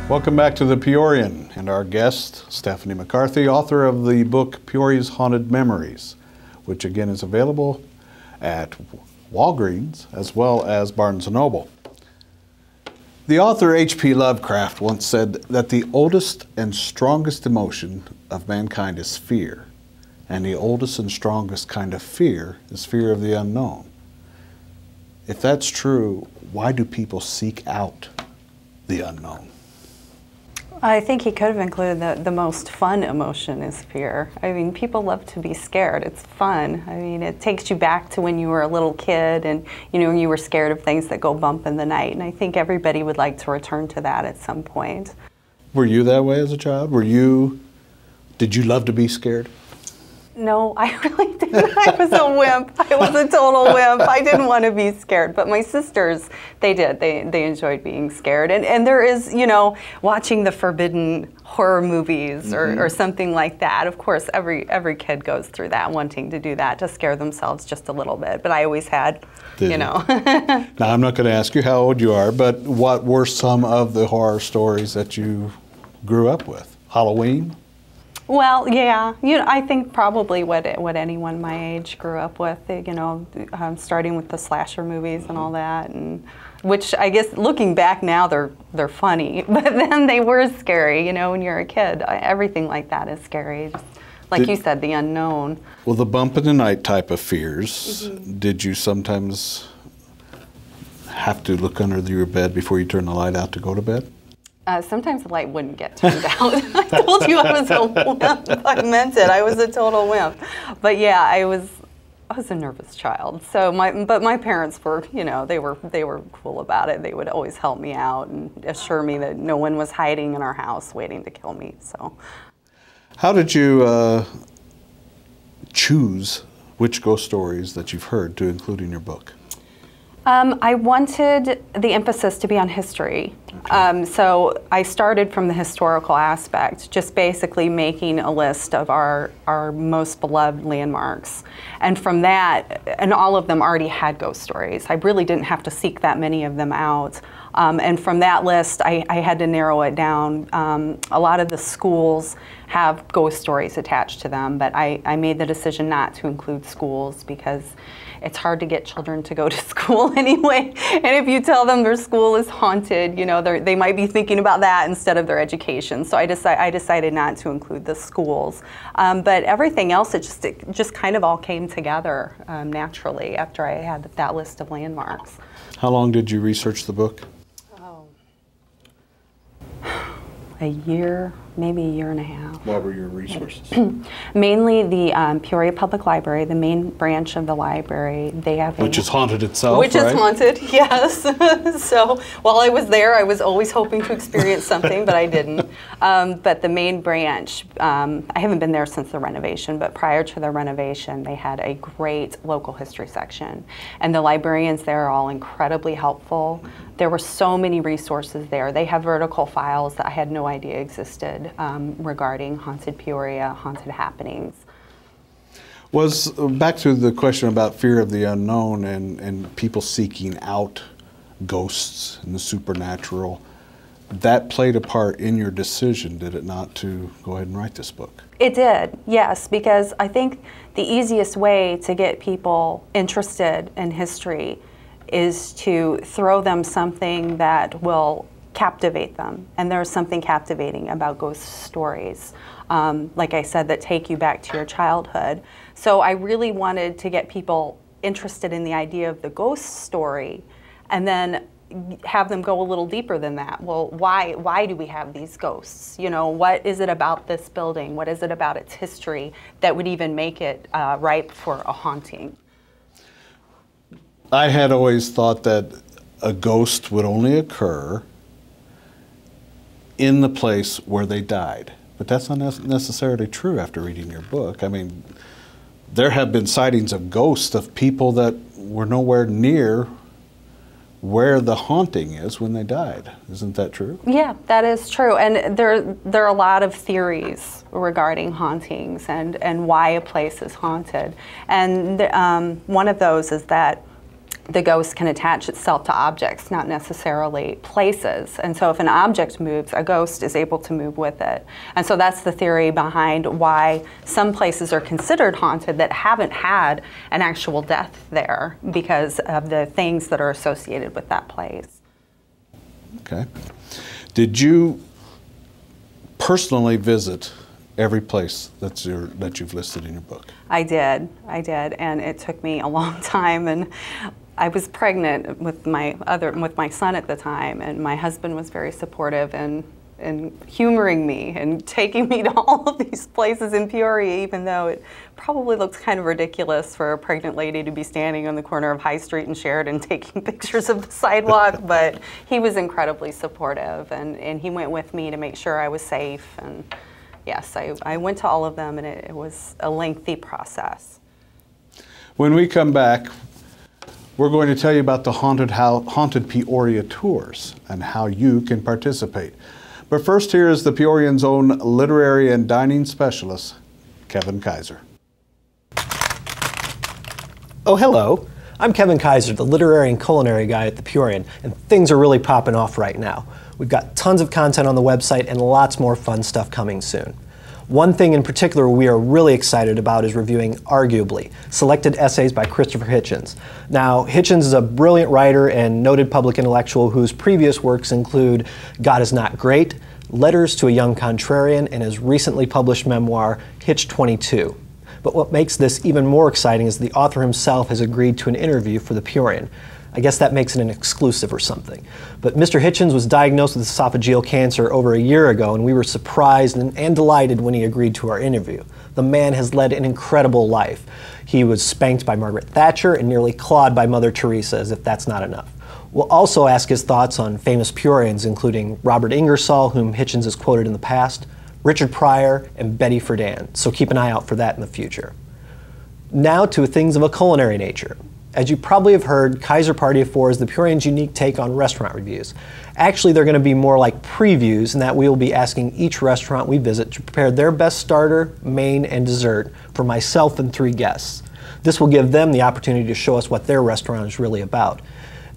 Welcome back to the Peorian, and our guest, Stephanie McCarthy, author of the book Peoria's Haunted Memories, which again is available at Walgreens as well as Barnes & Noble. The author H.P. Lovecraft once said that the oldest and strongest emotion of mankind is fear, and the oldest and strongest kind of fear is fear of the unknown. If that's true, why do people seek out the unknown? I think he could have included the most fun emotion is fear. I mean, people love to be scared. It's fun. I mean, it takes you back to when you were a little kid and, you know, you were scared of things that go bump in the night. And I think everybody would like to return to that at some point. Were you that way as a child? Did you love to be scared? No, I really didn't. I was a wimp. I was a total wimp. I didn't want to be scared. But my sisters, they did. They enjoyed being scared. And there is, you know, watching the forbidden horror movies or something like that. Of course, every kid goes through that, wanting to do that, to scare themselves just a little bit. But I always had, you know. Now, I'm not going to ask you how old you are, but what were some of the horror stories that you grew up with? Halloween? Well, yeah, you know, I think probably what anyone my age grew up with, you know, starting with the slasher movies and all that, and which I guess looking back now they're funny, but then they were scary. You know, when you're a kid, everything like that is scary. Just, like you said, the unknown. Well, the bump in the night type of fears. Did you sometimes have to look under your bed before you turn the light out to go to bed? Sometimes the light wouldn't get turned out. I told you I was a wimp. I meant it. I was a total wimp. But yeah, I was a nervous child. So but my parents were, you know, they were cool about it. They would always help me out and assure me that no one was hiding in our house waiting to kill me. So, how did you choose which ghost stories that you've heard to include in your book? I wanted the emphasis to be on history. Okay. So I started from the historical aspect, just basically making a list of our most beloved landmarks. And from that, and all of them already had ghost stories. I really didn't have to seek that many of them out. And from that list, I had to narrow it down. A lot of the schools have ghost stories attached to them, but I made the decision not to include schools because it's hard to get children to go to school anyway. And if you tell them their school is haunted, you know, they might be thinking about that instead of their education. So I decided not to include the schools. But everything else, it just kind of all came together naturally after I had that list of landmarks. How long did you research the book? A year, maybe a year and a half. What were your resources? Mainly the Peoria Public Library, the main branch of the library. They have which is haunted itself, which is haunted, yes. So while I was there, I was always hoping to experience something, but I didn't. But the main branch, I haven't been there since the renovation, but prior to the renovation, they had a great local history section. And the librarians there are all incredibly helpful. There were so many resources there. They have vertical files that I had no idea existed regarding haunted Peoria, haunted happenings. Back to the question about fear of the unknown and people seeking out ghosts and the supernatural, that played a part in your decision, did it not, to go ahead and write this book? It did, yes, because I think the easiest way to get people interested in history is to throw them something that will captivate them. And there's something captivating about ghost stories, like I said, that take you back to your childhood. So I really wanted to get people interested in the idea of the ghost story and then have them go a little deeper than that. Well, why do we have these ghosts? You know, what is it about this building? What is it about its history that would even make it ripe for a haunting? I had always thought that a ghost would only occur in the place where they died. But that's not necessarily true after reading your book. I mean, there have been sightings of ghosts of people that were nowhere near where the haunting is when they died. Isn't that true? Yeah, that is true. And there are a lot of theories regarding hauntings and why a place is haunted. And one of those is that the ghost can attach itself to objects, not necessarily places. And so if an object moves, a ghost is able to move with it. And so that's the theory behind why some places are considered haunted that haven't had an actual death there, because of the things that are associated with that place. Okay. Did you personally visit every place that you've listed in your book? I did, and it took me a long time, and I was pregnant with my son at the time, and my husband was very supportive and humoring me and taking me to all of these places in Peoria, even though it probably looks kind of ridiculous for a pregnant lady to be standing on the corner of High Street and Sheridan taking pictures of the sidewalk. But he was incredibly supportive, and he went with me to make sure I was safe. And yes, I went to all of them, and it was a lengthy process. When we come back, we're going to tell you about the Haunted Peoria tours and how you can participate. But first, here is the Peorian's own literary and dining specialist, Kevin Kizer. Oh, hello. I'm Kevin Kizer, the literary and culinary guy at the Peorian, and things are really popping off right now. We've got tons of content on the website and lots more fun stuff coming soon. One thing in particular we are really excited about is reviewing Arguably, selected essays by Christopher Hitchens. Now, Hitchens is a brilliant writer and noted public intellectual whose previous works include God Is Not Great, Letters to a Young Contrarian, and his recently published memoir, Hitch 22. But what makes this even more exciting is the author himself has agreed to an interview for the Peorian. I guess that makes it an exclusive or something. But Mr. Hitchens was diagnosed with esophageal cancer over a year ago, and we were surprised and delighted when he agreed to our interview. The man has led an incredible life. He was spanked by Margaret Thatcher and nearly clawed by Mother Teresa, as if that's not enough. We'll also ask his thoughts on famous Peorians, including Robert Ingersoll, whom Hitchens has quoted in the past, Richard Pryor, and Betty Friedan, so keep an eye out for that in the future. Now to things of a culinary nature. As you probably have heard, Kizer Party of Four is the Peorian's unique take on restaurant reviews. Actually, they're going to be more like previews in that we will be asking each restaurant we visit to prepare their best starter, main, and dessert for myself and 3 guests. This will give them the opportunity to show us what their restaurant is really about.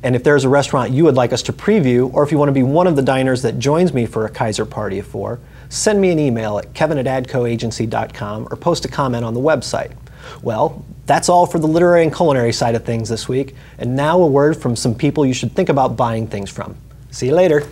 And if there's a restaurant you would like us to preview, or if you want to be one of the diners that joins me for a Kizer Party of Four, send me an email at kevin@adcoagency.com or post a comment on the website. Well, that's all for the literary and culinary side of things this week, and now a word from some people you should think about buying things from. See you later.